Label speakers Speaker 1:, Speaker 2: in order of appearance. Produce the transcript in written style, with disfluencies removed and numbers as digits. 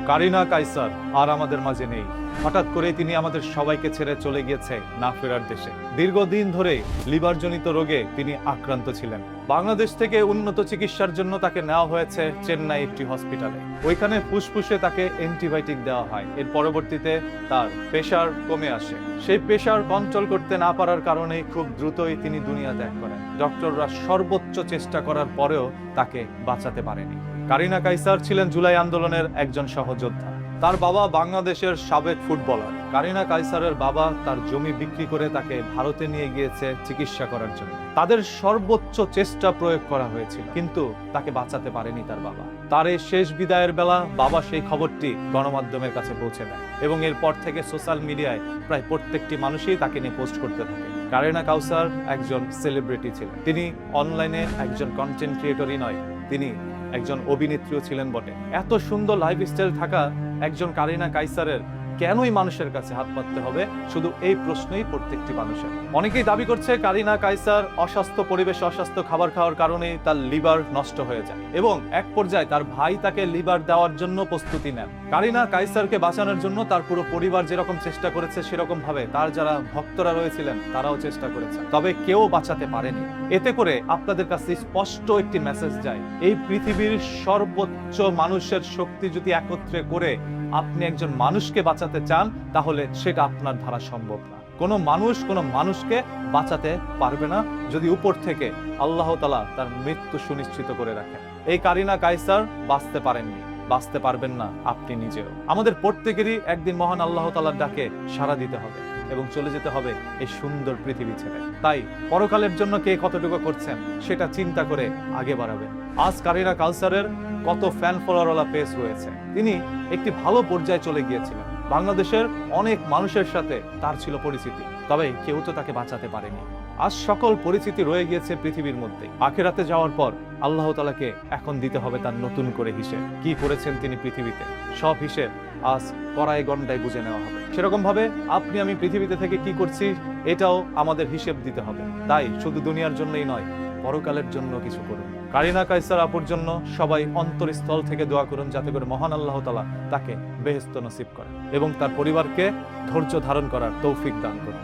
Speaker 1: কারিনা কায়সার আর আমাদের মাঝে নেই। হঠাৎ করে তিনি আমাদের সবাইকে ছেড়ে চলে গিয়েছে না ফেরার দেশে। দীর্ঘদিন ধরে লিভারজনিত রোগে তিনি আক্রান্ত ছিলেন। বাংলাদেশ থেকে উন্নত চিকিৎসার জন্য তাকে নেওয়া হয়েছে চেন্নাই একটি হসপিটালে। ওইখানে ফুসফুসে তাকে অ্যান্টিবায়োটিক দেওয়া হয়। এর পরবর্তীতে তার প্রেশার কমে আসে। সেই প্রেশার কন্ট্রোল করতে না পারার কারণে খুব দ্রুতই তিনি দুনিয়া ত্যাগ করেন। ডক্টররা সর্বোচ্চ চেষ্টা করার পরেও তাকে বাঁচাতে পারেনি। কারিনা কায়সার ছিলেন জুলাই আন্দোলনের একজন সহযোদ্ধা। তার বাবা বাংলাদেশের সাবেক ফুটবলার। কারিনা কায়সারের বাবা তার জমি বিক্রি করে তাকে ভারতে নিয়ে গিয়েছে চিকিৎসা করার জন্য। তাদের সর্বোচ্চ চেষ্টা প্রয়োগ করা হয়েছিল, কিন্তু তাকে বাঁচাতে পারেনি তার বাবা। তার এই শেষ বিদায়ের বেলা বাবা সেই খবরটি গণমাধ্যমের কাছে পৌঁছে দেয় এবং এরপর থেকে সোশ্যাল মিডিয়ায় প্রায় প্রত্যেকটি মানুষই তাকে নিয়ে পোস্ট করতে থাকে। কারিনা কায়সার একজন সেলিব্রিটি ছিলেন। তিনি অনলাইনে একজন কন্টেন্ট ক্রিয়েটরই নয়, তিনি একজন অভিনেত্রীও ছিলেন বটে। এত সুন্দর লাইফস্টাইল থাকা একজন কারিনা কায়সারের কেনই মানুষের কাছে হাত পাততে হবে, শুধু এই প্রশ্নই প্রত্যেকটি মানুষের। অনেকেই দাবি করছে কারিনা কায়সার অস্বাস্থ্য পরিবেশে অস্বাস্থ্য খাবার খাওয়ার কারণে তার লিভার নষ্ট হয়ে যায় এবং এক পর্যায়ে তার ভাই তাকে লিভার দেওয়ার জন্য প্রস্তুতি নেন। কারিনা কায়সারকে বাঁচানোর জন্য তার পুরো পরিবার যেরকম চেষ্টা করেছে, সেরকম ভাবে তার যারা ভক্তরা রয়েছিলেন তারাও চেষ্টা করেছে, তবে কেউ বাঁচাতে পারেনি। এতে করে আপনাদের কাছে স্পষ্ট একটি মেসেজ যায়, এই পৃথিবীর সর্বোচ্চ মানুষের শক্তি যদি একত্রে করে আপনি একজন মানুষকে বাঁচাতে চান, তাহলে সেটা আপনার দ্বারা সম্ভব না। কোনো মানুষকে বাঁচাতে পারবে না যদি উপর থেকে আল্লাহ তাআলা তার মৃত্যু সুনিশ্চিত করে রাখেন। এই কারিনা কায়সার বাঁচতে পারেননি, বাঁচতে পারবেন না আপনি নিজেও। আমাদের প্রত্যেকেরই একদিন মহান আল্লাহ তাআলার ডাকে সাড়া দিতে হবে এবং চলে যেতে হবে এই সুন্দর পৃথিবী ছেড়ে। তাই পরকালের জন্য কে কতটুকু করছেন সেটা চিন্তা করে আগে বাড়াবেন। আজ কারিনা কায়সারের কত ফ্যান ফলোয়ারওয়ালা পেজ রয়েছে। তিনি একটি ভালো পর্যায়ে চলে গিয়েছিলেন। বাংলাদেশের অনেক মানুষের সাথে তার ছিল পরিচিতি, তবে কেউ তো তাকে বাঁচাতে পারেনি। আজ সকল পরিচিতি রয়ে গিয়েছে পৃথিবীর মধ্যে। আখিরাতে যাওয়ার পর আল্লাহ তাআলাকে এখন দিতে হবে তার নতুন করে হিসেব। কি করেছেন তিনি পৃথিবীতে, সব হিসেব আজ কড়াই গন্ডায় বুঝে নেওয়া হবে। সেরকম ভাবে আপনি আমি পৃথিবীতে থেকে কি করছি এটাও আমাদের হিসেব দিতে হবে। তাই শুধু দুনিয়ার জন্যই নয়, পরকালের জন্য কিছু করুন। কারিনা কায়সার আপুর জন্য সবাই অন্তরস্থল থেকে দোয়া করুন, যাতে করে মহান আল্লাহ তাআলা তাকে বেহেশত নসিব করেন এবং তার পরিবারকে ধৈর্য ধারণ করার তৌফিক দান করুন।